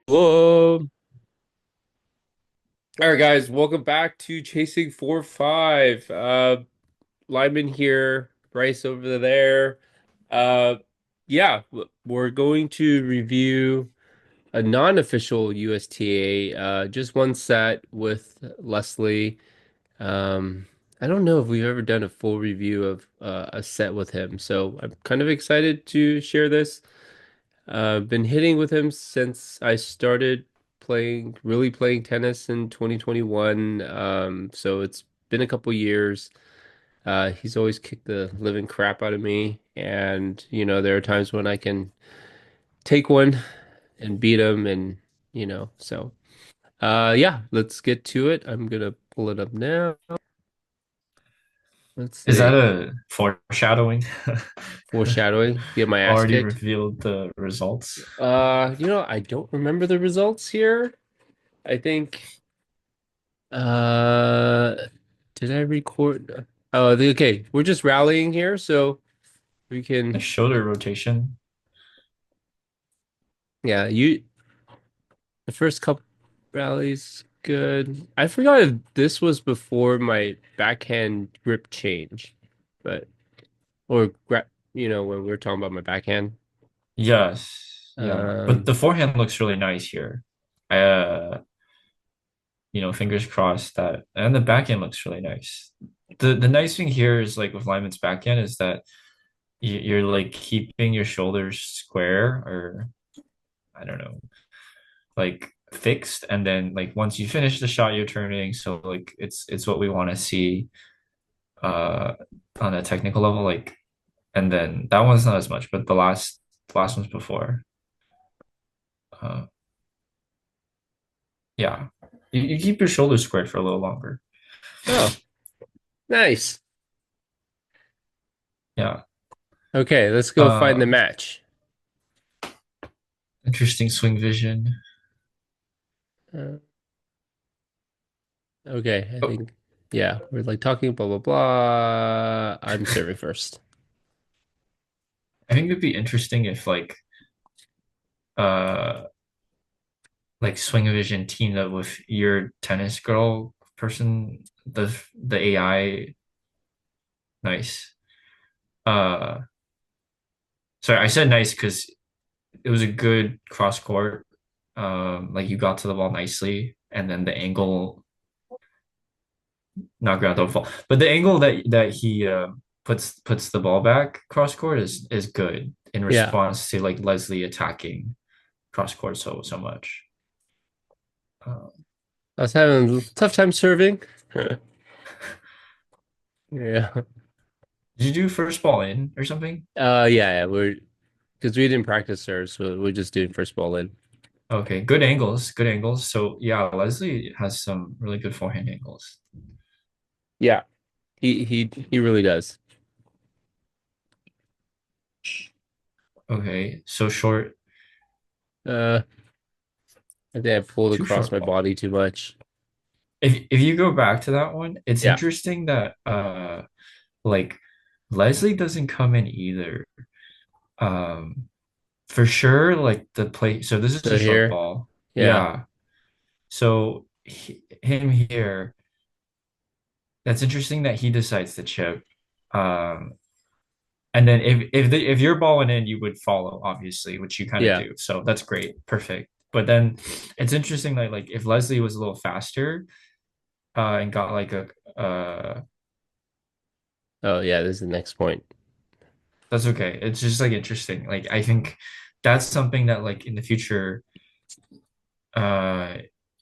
Whoa. All right, guys, welcome back to Chasing 4-5. Lyman here, Bryce over there. Uh, we're going to review a non-official USTA, just one set with Leslie. Um, I don't know if we've ever done a full review of a set with him, so I'm kind of excited to share this. Been hitting with him since I started really playing tennis in 2021. So it's been a couple years. He's always kicked the living crap out of me, and there are times when I can take one and beat him, and so yeah, let's get to it. I'm gonna pull it up now. Let's Is that see. a foreshadowing? Foreshadowing. Get my ass Already kicked. revealed the results. I don't remember the results here. I think. Uh, did I record? Oh, okay. We're just rallying here, so we Nice can. shoulder rotation. Yeah, the first couple rallies, good. I forgot if this was before my backhand grip change, but or when we were talking about my backhand. Yes, yeah. But Um, the forehand looks really nice here. Uh, fingers crossed that, and the backhand looks really nice. The nice thing here is like with Lyman's backhand is that you're like keeping your shoulders square or I don't know, like fixed, and then like once you finish the shot, you're turning. So like it's what we want to see uh on a technical level, like and then that one's not as much, but the last one's before. Uh, yeah, you keep your shoulders squared for a little longer. oh, nice. Yeah. Okay, let's go find the Uh, match. Interesting swing vision. Uh, okay, I Oh, think, yeah, we're like talking blah blah blah. I'm serving first. I think it'd be interesting if uh like swing vision teamed up with your tennis girl person, the AI. Nice. Uh, sorry, I said nice because it was a good cross court. Like you got to the ball nicely, and then the angle, not ground don't fall, but the angle that he puts the ball back cross court is good in Yeah, response to like Leslie attacking cross court so much. Uh, I was having a tough time serving. Yeah. did you do first ball in or something? Yeah, we're because we didn't practice serves, so we're just doing first ball in. Okay, good angles, good angles. So yeah, Leslie has some really good forehand angles. Yeah, he really does. Okay, so short, Uh, I think I pulled too across short my ball. body too much. If you go back to that one, it's Yeah. interesting that like Leslie doesn't come in either. Um for sure like the play, so this is a So short here, ball. yeah, Yeah. So him here, that's interesting that he decides to chip. Um and then if your ball went in, you would follow, obviously, which you kind of yeah. do. So that's great. Perfect. But then it's interesting that like if Leslie was a little faster and got like a Oh yeah, this is the next point. that's okay. It's just like interesting. Like I think that's something that like in the future uh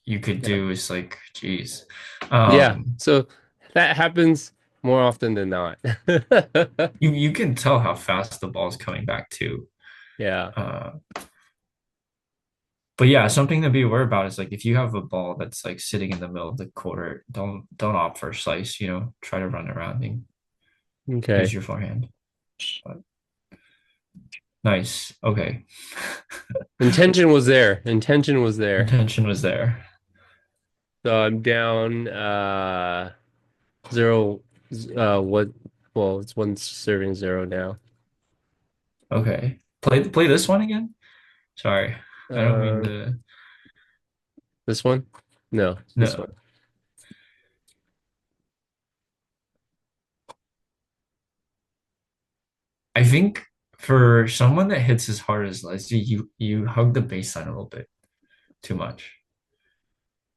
you could Yeah, do is like geez. yeah. Um So that happens more often than not. you can tell how fast the ball's coming back too. Yeah, Uh but yeah, something to be aware about is like if you have a ball that's like sitting in the middle of the court, don't opt for a slice, try to run around and use okay. your forehand. But nice. Okay. Intention was there. Intention was there. Intention was there. So I'm down zero what Well, it's one serving zero now. Okay. Play this one again? Sorry. I don't mean Uh, to. this one? No, this No. one. I think for someone that hits as hard as Leslie, you hug the baseline a little bit too much.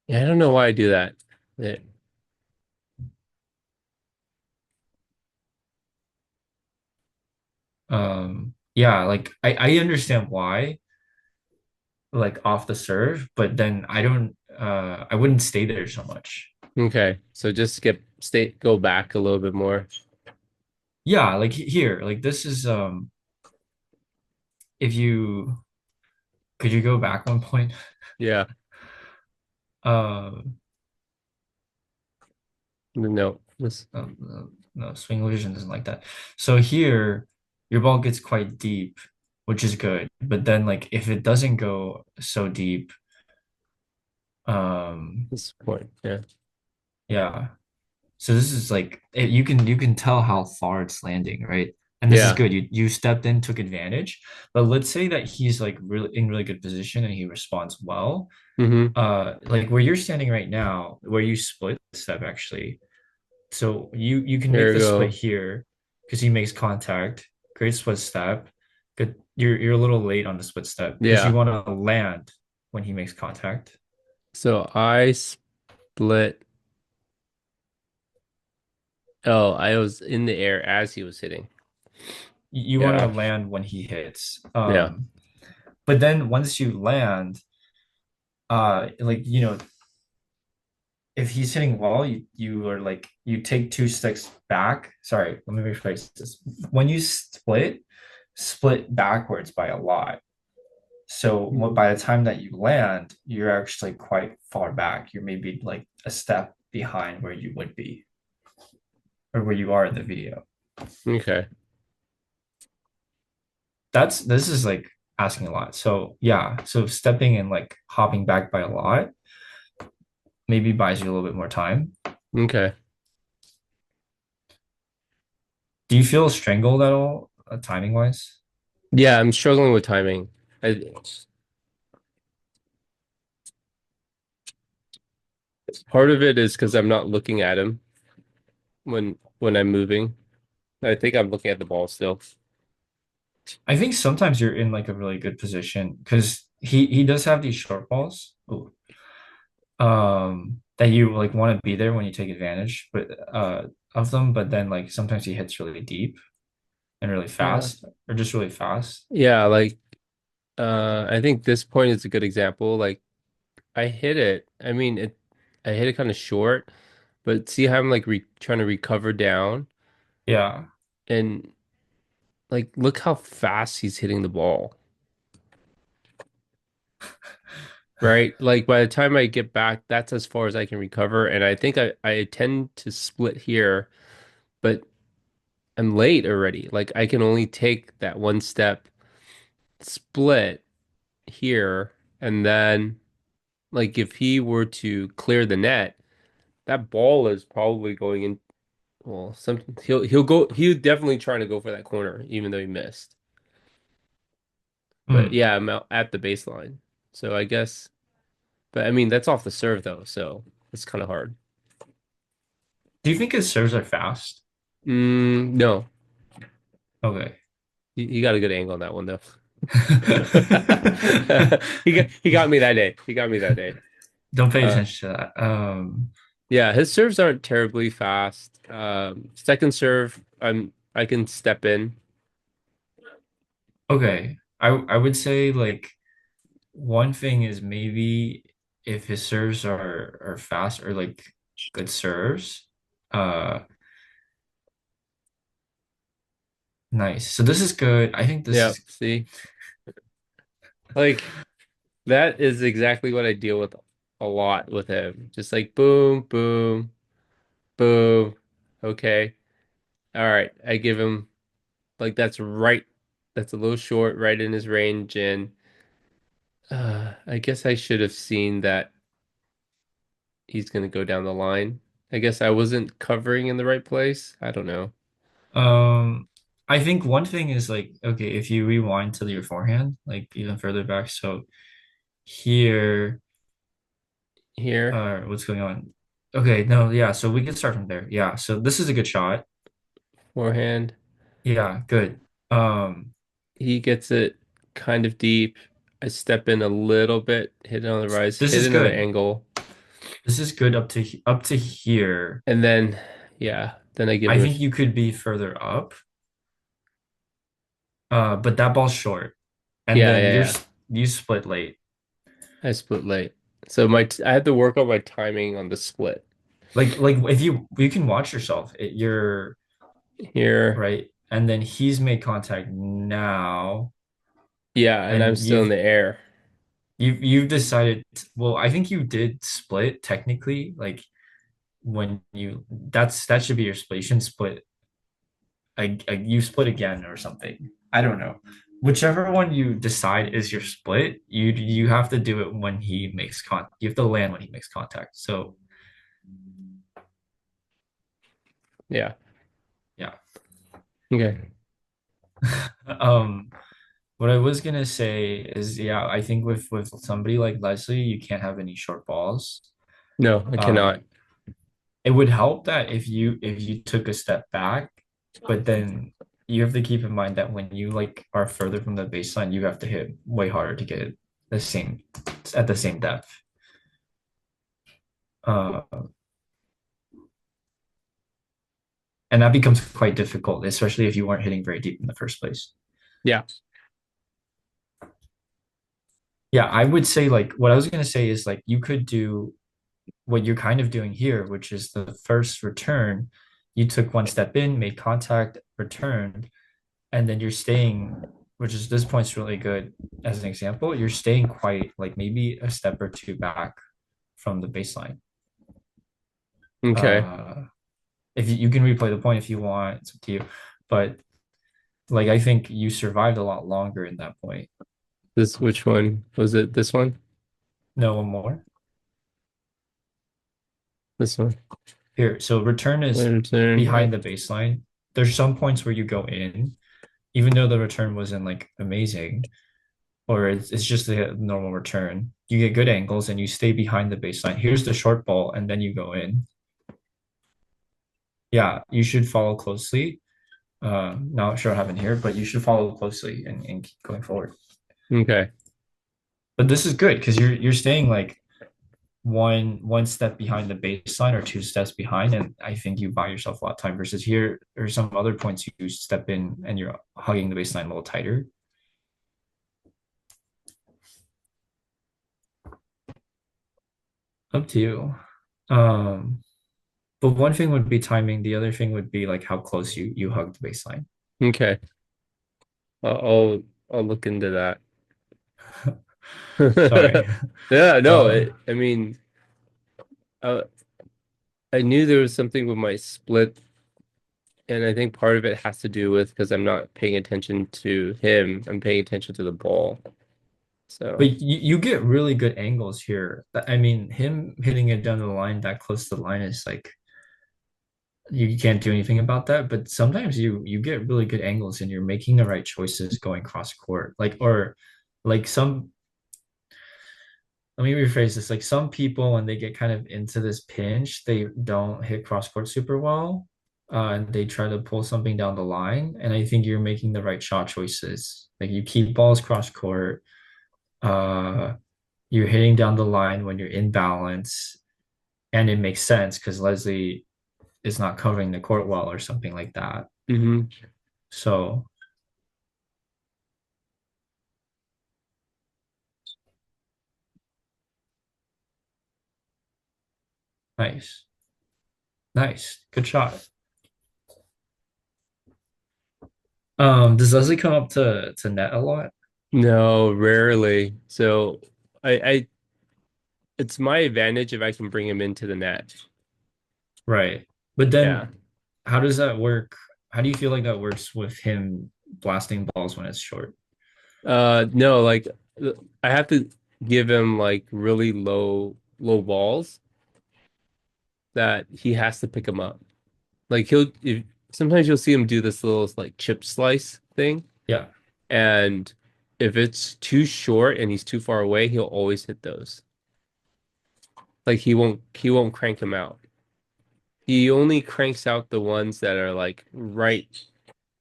Yeah, I don't know why I do that. Yeah. Yeah, like I understand why, like off the serve, but then I wouldn't stay there so much. Okay, so just go back a little bit more. Yeah, like here, like this is if you could you go back one point? Yeah, Um no, this. no, swing illusion isn't like that. So here your ball gets quite deep, which is good. But then like if it doesn't go so deep, um This point, yeah. yeah. So this is like you can tell how far it's landing, right? And this is Yeah. good. You stepped in, took advantage. But let's say that he's like really in really good position and he responds well. Mm-hmm. Like where you're standing right now, where you split step actually. So you can Here make we the split go. here because he makes contact. Great split step. Good. You're a little late on the split step because you Yeah. want to land when he makes contact. So I split. Oh, I was in the air as he was hitting. You want to Yeah. land when he hits. Yeah. But then once you land, like if he's hitting wall, you are like you take two sticks back. Sorry, let me rephrase this. When you split backwards by a lot. So Mhm. by the time that you land, you're actually quite far back. You're maybe like a step behind where you would be or where you are in the video. Okay. This is like asking a lot. So yeah, so stepping and like hopping back by a lot maybe buys you a little bit more time. Okay. Do you feel strangled at all, timing wise? Yeah, I'm struggling with timing. I, Part of it is because I'm not looking at him when I'm moving. I think I'm looking at the ball still. I think sometimes you're in like a really good position because he does have these short balls. Ooh, that you like want to be there when you take advantage of them, but then like sometimes he hits really deep and really Yeah. fast or just really fast. Yeah, like I think this point is a good example. Like I hit it. I hit it kind of short, but see how I'm like re trying to recover down Yeah. and like look how fast he's hitting the ball. Right? Like by the time I get back, that's as far as I can recover. And I think I tend to split here, but I'm late already. Like I can only take that one step split here. And then like if he were to clear the net, that ball is probably going in. Well, he'll definitely trying to go for that corner, even though he missed. But Mm. yeah, I'm out at the baseline. So I guess, but I mean that's off the serve though, so it's kind of hard. Do you think his serves are fast? No. Okay. He got a good angle on that one though. He got me that day. He got me that day. Don't pay Uh attention to that. yeah, his serves aren't terribly fast. Second serve, I can step in. Okay. I would say like one thing is maybe if his serves are fast or like good serves. Uh nice. So this is good. I think this Yeah, is see? Like that is exactly what I deal with a lot with him. Just like boom, boom, boom. Okay. All right. I give him like that's right. That's a little short, right in his range, and I guess I should have seen that he's gonna go down the line. I guess I wasn't covering in the right place. I don't know. Um, I think one thing is like, okay, if you rewind to your forehand, like even further back, so here, here. what's going on? Okay, no, yeah, so we can start from there. Yeah, so this is a good shot. Forehand. Yeah, good. Um, He gets it kind of deep. I step in a little bit, hit it on the rise, this hit is another good. angle, This is good up to here. and then yeah, then I give I him think you could be further up, but that ball's short, and yeah, then yeah, yeah. you split late. I split late. So I have to work on my timing on the split. Like if you can watch yourself, you're Here. right, and then he's made contact now, Yeah, and I'm and still in the air. you've decided. Well, I think you did split technically, like when that should be your split. You shouldn't split. You split again or something. I don't know. Whichever one you decide is your split, you have to do it when he makes contact. You have to land when he makes contact. So Yeah. yeah. Okay. Um, what I was gonna say is, yeah, I think with somebody like Leslie, you can't have any short balls. No, I cannot. Um, it would help that if you took a step back, but then you have to keep in mind that when you like are further from the baseline, you have to hit way harder to get the same at the same depth. Uh, and that becomes quite difficult, especially if you weren't hitting very deep in the first place. Yeah. Yeah, I would say like what I was gonna say is like you could do what you're kind of doing here, which is the first return, you took one step in, made contact, returned, and then you're staying, which is this point's really good as an example, you're staying quite like maybe a step or two back from the baseline. Okay. Uh, if you can replay the point if you want, it's up to you. But like I think you survived a lot longer in that point. This which one was it? This one? No, one more. This one. Here, so return is Return. behind the baseline. There's some points where you go in, even though the return wasn't like amazing, or it's just a normal return. You get good angles and you stay behind the baseline. Here's the short ball, and then you go in. Yeah, you should follow closely. Not sure what happened here, but you should follow closely and keep going forward. Okay. But this is good because you're staying like one step behind the baseline or two steps behind, and I think you buy yourself a lot of time versus here or some other points you step in and you're hugging the baseline a little tighter. Up to you. Um, but one thing would be timing. The other thing would be like how close you hug the baseline. Okay. I'll look into that. Sorry. Yeah, no, Uh, I mean, uh, I knew there was something with my split, and I think part of it has to do with because I'm not paying attention to him. I'm paying attention to the ball. So, but you get really good angles here. I mean, him hitting it down the line that close to the line is like you can't do anything about that. But sometimes you get really good angles and you're making the right choices going cross court. Like or like some let me rephrase this. Like some people, when they get kind of into this pinch, they don't hit cross court super well, and they try to pull something down the line. And I think you're making the right shot choices. Like you keep balls cross court. Uh, you're hitting down the line when you're in balance, and it makes sense because Leslie is not covering the court well or something like that. hmm. So nice, nice, good shot. Does Leslie come up to net a lot? No, rarely. So, I it's my advantage if I can bring him into the net. Right. But Yeah. then how does that work? How do you feel like that works with him blasting balls when it's short? No, like I have to give him like really low balls that he has to pick them up. Like sometimes you'll see him do this little like chip slice thing, Yeah. and if it's too short and he's too far away, he'll always hit those. Like he won't crank him out. He only cranks out the ones that are like right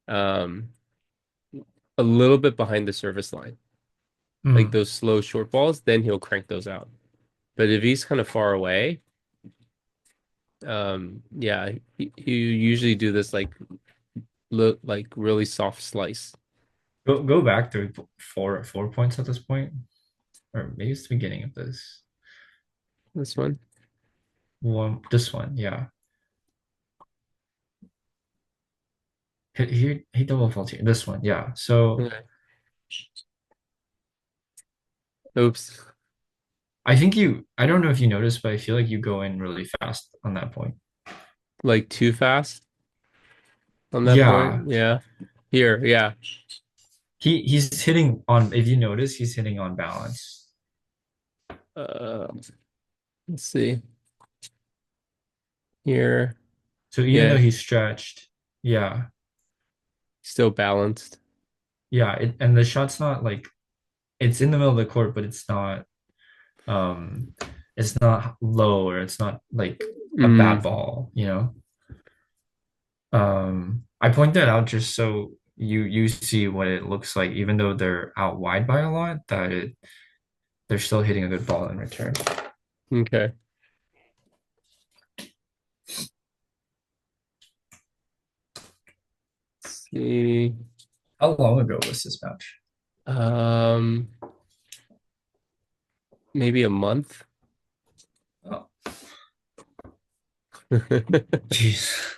um a little bit behind the service line. Like Mm. those slow short balls, then he'll crank those out. But if he's kind of far away, yeah, he usually do this like look like really soft slice. Go back to 4 points at this point, or maybe it's the beginning of this This one. one. This one, yeah. He double faulty. This one, yeah. So Okay. Oops. I think you. I don't know if you noticed, but I feel like you go in really fast on that point. Like too fast on that Yeah, point. Yeah. Here, yeah. he's hitting on. If you notice, he's hitting on balance. Uh, let's see. Here. So even though Yeah, he's stretched, yeah, still balanced. yeah, and the shot's not like it's in the middle of the court, but um it's not low or it's not like a bad Mm, ball, you know. I point that out just so you see what it looks like, even though they're out wide by a lot, they're still hitting a good ball in return. okay. Let's see. How long ago was this match? Um, maybe a month. Oh, jeez.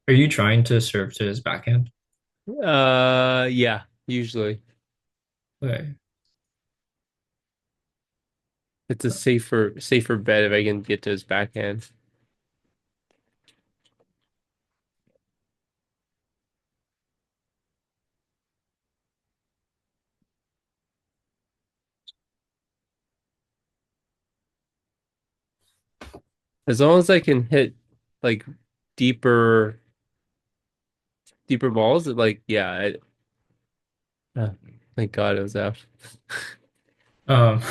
Are you trying to serve to his backhand? Yeah, usually Okay. it's a safer bet if I can get to his backhand. As long as I can hit like deeper deeper balls, like yeah, uh, thank God it was out. Um,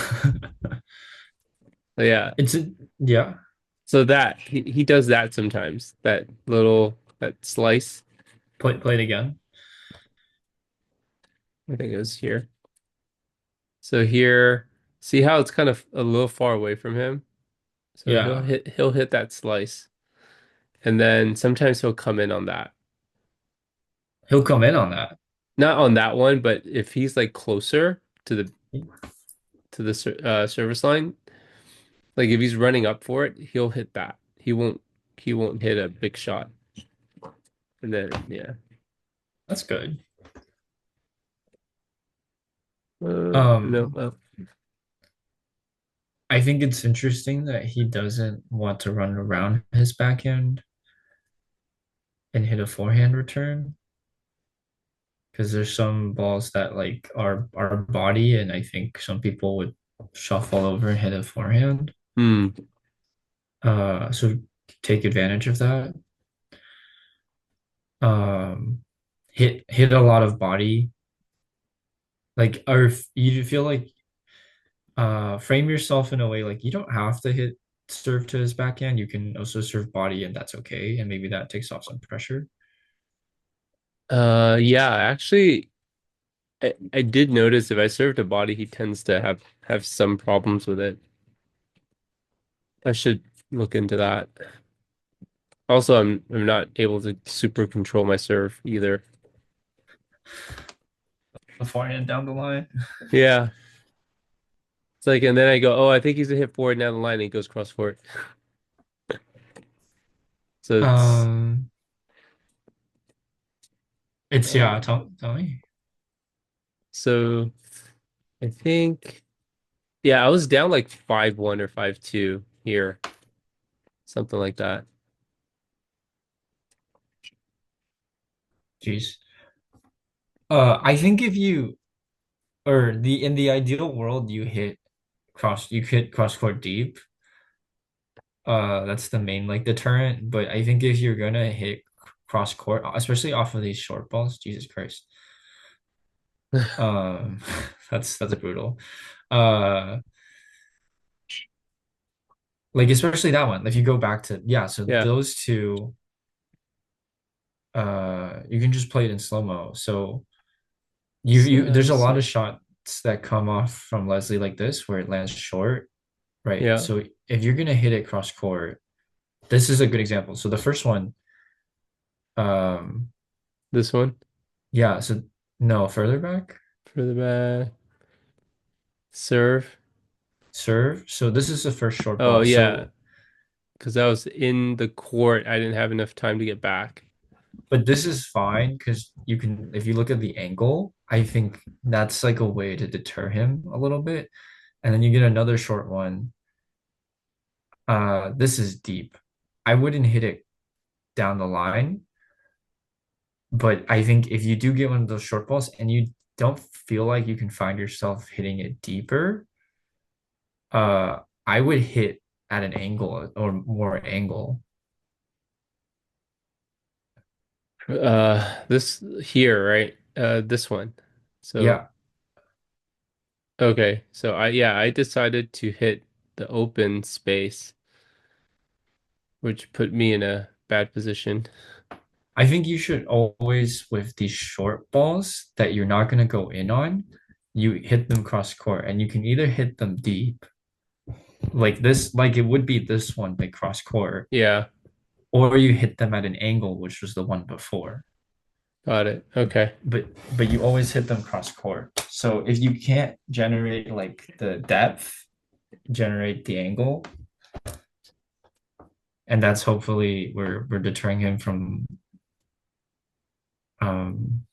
But yeah, it's yeah. so that he does that sometimes. That little that slice. Play it again. I think it was here. So here, see how it's kind of a little far away from him. So Yeah, he'll hit that slice, and then sometimes he'll come in on that. he'll come in on that. Not on that one, but if he's like closer to the service line, like if he's running up for it, he'll hit that. He won't hit a big shot. And then yeah. That's good. No. Um, I think it's interesting that he doesn't want to run around his backhand and hit a forehand return because there's some balls that like are body, and I think some people would shuffle over and hit a forehand. Hmm. So take advantage of that. Um, hit a lot of body, like or if you feel like frame yourself in a way like you don't have to hit serve to his backhand. You can also serve body, and that's okay. And maybe that takes off some pressure. Yeah, actually I did notice if I serve a body, he tends to have some problems with it. I should look into that. Also, I'm not able to super control my serve either. The forehand down the line. Yeah. It's like, and then I go, oh, I think he's gonna hit forward down the line, and he goes cross court. So Um, it's uh, yeah. Tell me. so I think, yeah, I was down like 5-1 or 5-2 here, something like that. Jeez. I think if you or the in the ideal world, you hit cross court deep. That's the main like deterrent. But I think if you're gonna hit cross court, especially off of these short balls, Jesus Christ, um, that's brutal. Uh, like especially that one. If you go back to yeah, so Yeah. those two, you can just play it in slow-mo. So you there's a lot So of shots that come off from Leslie like this where it lands short, right? yeah, So if you're gonna hit it cross court, this is a good example. So the first one, um, this one yeah, so no, further back, for the back serve. serve. So this is the first short Oh ball. yeah, So, because I was in the court. I didn't have enough time to get back. but this is fine because you can, if you look at the angle, I think that's like a way to deter him a little bit. And then you get another short one. This is deep. I wouldn't hit it down the line, but I think if you do get one of those short balls and you don't feel like you can find yourself hitting it deeper, I would hit at an angle or more angle. This here, right? This one. So Yeah, okay, so I decided to hit the open space, which put me in a bad position. I think you should always with these short balls that you're not gonna go in on, you hit them cross court, and you can either hit them deep, like this, like it would be this one, like cross court, Yeah, or you hit them at an angle, which was the one before. got it. Okay. But but you always hit them cross court. So if you can't generate like the depth, generate the angle, and that's hopefully we're deterring him um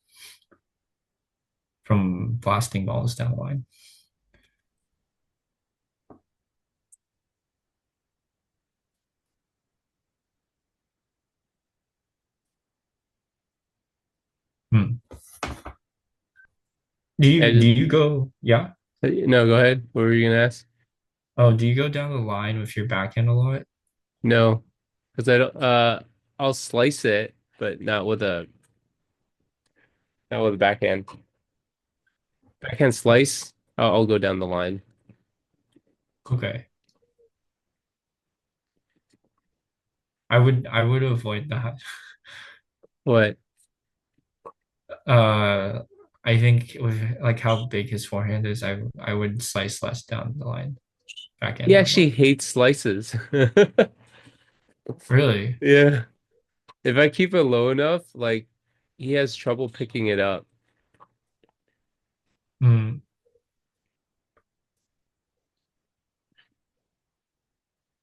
from blasting balls down the line. Hmm. I Do just you go yeah? no, go ahead. What were you gonna ask? Oh, do you go down the line with your backhand a lot? No, because I don't. I'll slice it, but not with a backhand. Backhand slice. I'll go down the line. Okay. I would avoid that. What? Uh I think with like how big his forehand is, I would slice less down the line, backhand He down the actually line. hates slices. Really? Yeah. If I keep it low enough, like he has trouble picking it up. Hmm.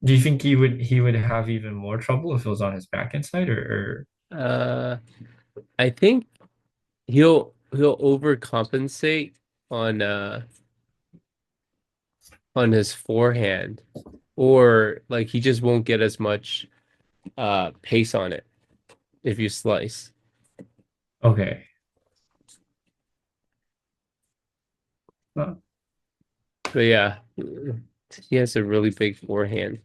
Do you think he would have even more trouble if it was on his backhand side or Uh, I think he'll overcompensate on uh on his forehand, or like he just won't get as much pace on it if you slice. okay. Uh, But yeah, he has a really big forehand.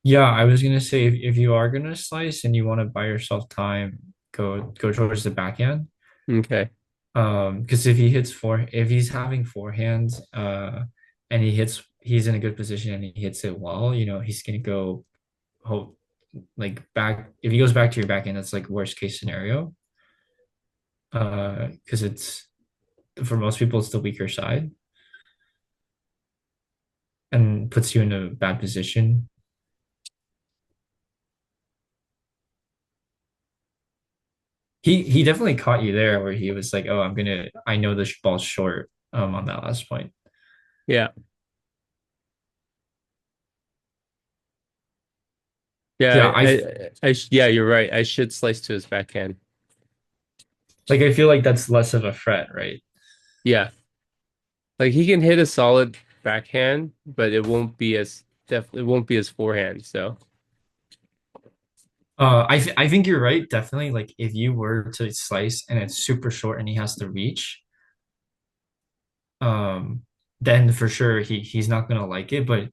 yeah, I was gonna say if you are gonna slice and you want to buy yourself time, go towards the backhand. Okay. Because if he's having forehands, and he's in a good position and he hits it well, you know, he's gonna go hope like back if he goes back to your backhand, that's like worst case scenario. Because it's for most people it's the weaker side and puts you in a bad position. He definitely caught you there where he was like, oh, I know the ball's short on that last point. Yeah. Yeah, Yeah, yeah, you're right. I should slice to his backhand. I feel like that's less of a threat, right? Yeah. Like he can hit a solid backhand, but it won't be as forehand. So I think you're right. Definitely, like if you were to slice and it's super short and he has to reach, um, then for sure he's not gonna like it. But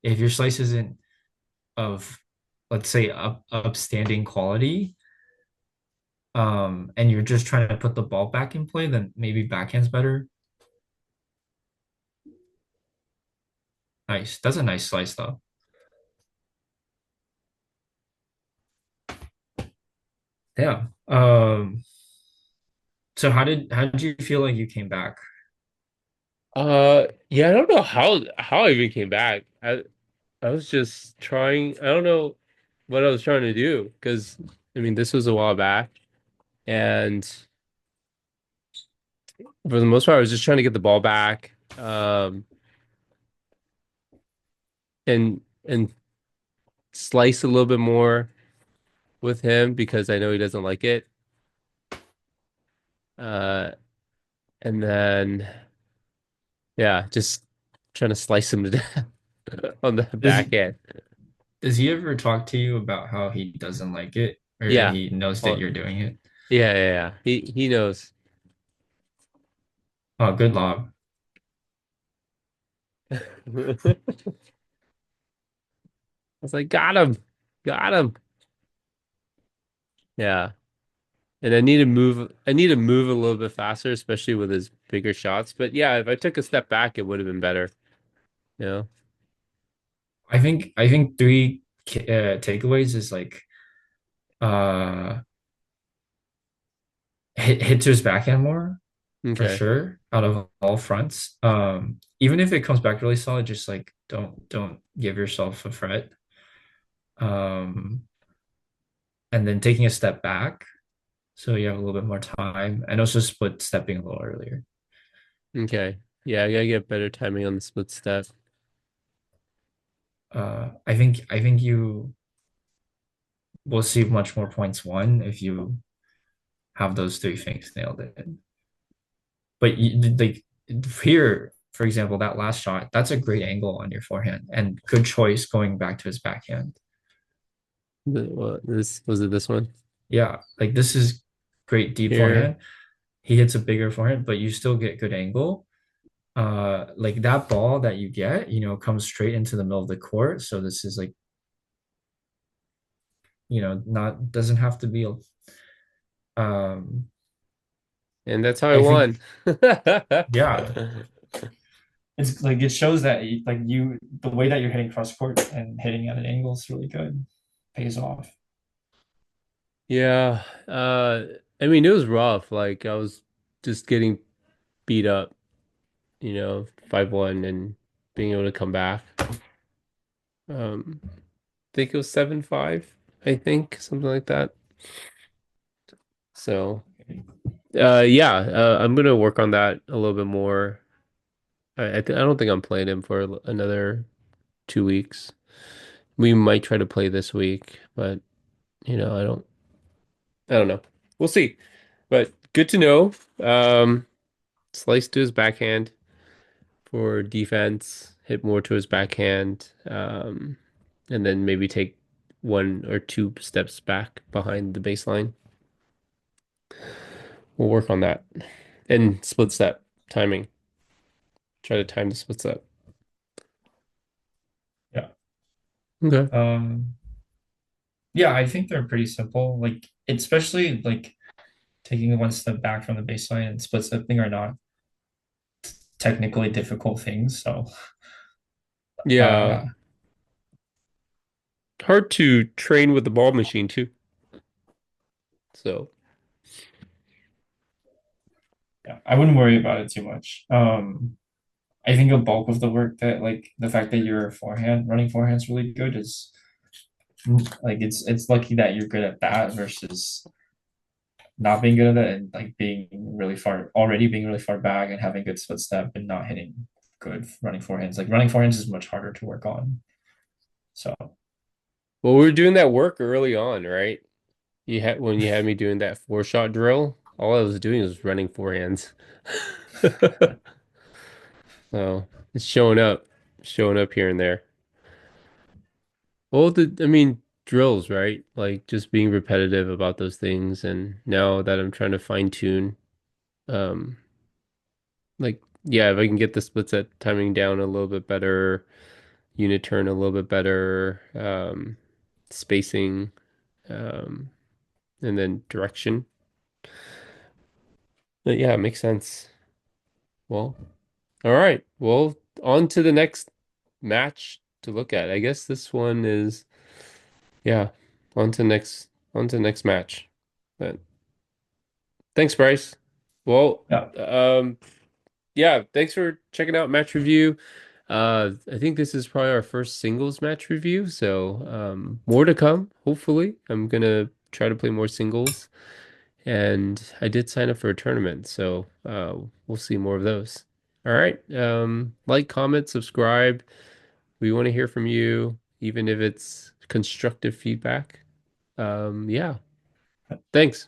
if your slice isn't of, let's say, upstanding quality, and you're just trying to put the ball back in play, then maybe backhand's better. Nice. That's a nice slice though. Yeah. So how did you feel like you came back? Yeah, I don't know how I even came back. I was just trying. I don't know what I was trying to do because I mean this was a while back, and for the most part, I was just trying to get the ball back, and slice a little bit more with him because I know he doesn't like it. Uh, and then yeah, just trying to slice him to death on the Does back he end. does he ever talk to you about how he doesn't like it, or Yeah. he knows that Oh, you're doing it? yeah, yeah, yeah. He knows. Oh, good lob. I was like, got him, got him. Yeah. And I need to move. I need to move a little bit faster, especially with his bigger shots. But yeah, if I took a step back, it would have been better. You know? I think three takeaways is like uh hit to his backhand more for Okay. sure out of all fronts. Even if it comes back really solid, just like don't give yourself a fret. Um, and then taking a step back so you have a little bit more time, and also split stepping a little earlier. Okay. Yeah, I gotta get better timing on the split step. I think you will see much more points won if you have those three things nailed in. But like here, for example, that last shot, that's a great angle on your forehand and good choice going back to his backhand. What this was it? This one Yeah, like this is great deep here, forehand. He hits a bigger forehand, but you still get good angle. Like that ball that you get, comes straight into the middle of the court. So this is like, not doesn't have to be um and that's how I I won. think yeah, it's like it shows that like the way that you're hitting cross court and hitting at an angle is really good. Pays off. Yeah. I mean, it was rough. Like I was just getting beat up, 5-1 and being able to come back. I think it was 7-5, I think, something like that. So, yeah, I'm gonna work on that a little bit more. I don't think I'm playing him for another 2 weeks. We might try to play this week, but I don't know. We'll see. But good to know. Slice to his backhand for defense, hit more to his backhand, and then maybe take 1 or 2 steps back behind the baseline. We'll work on that. And split step timing. Try to time the split step. Yeah. Okay. Um, yeah, I think they're pretty simple. Like especially like taking one step back from the baseline and split stepping are not technically difficult things. So Yeah. uh Hard to train with the ball machine too. So, yeah, I wouldn't worry about it too much. I think a bulk of the work that like the fact that your running forehand's really good is like it's lucky that you're good at that versus not being good at it and like being really far back and having good split step and not hitting good running forehands. Like running forehands is much harder to work on. So well, we were doing that work early on, right? You had when you had me doing that 4-shot drill, all I was doing was running forehands. So it's showing up here and there. Well, I mean, drills, right? Like just being repetitive about those things. And now that I'm trying to fine tune, um, like Yeah, if I can get the split set timing down a little bit better, unit turn a little bit better, spacing, um, and then direction. But yeah, it makes sense. Well, all right. Well, on to the next match to look at. I guess this one is, yeah, on to next match. But thanks, Bryce. Well, Yeah. um, yeah, thanks for checking out match review. I think this is probably our first singles match review, so more to come, hopefully. I'm gonna try to play more singles, and I did sign up for a tournament, so we'll see more of those. All right. Like, comment, subscribe. We want to hear from you, even if it's constructive feedback. Yeah. Thanks.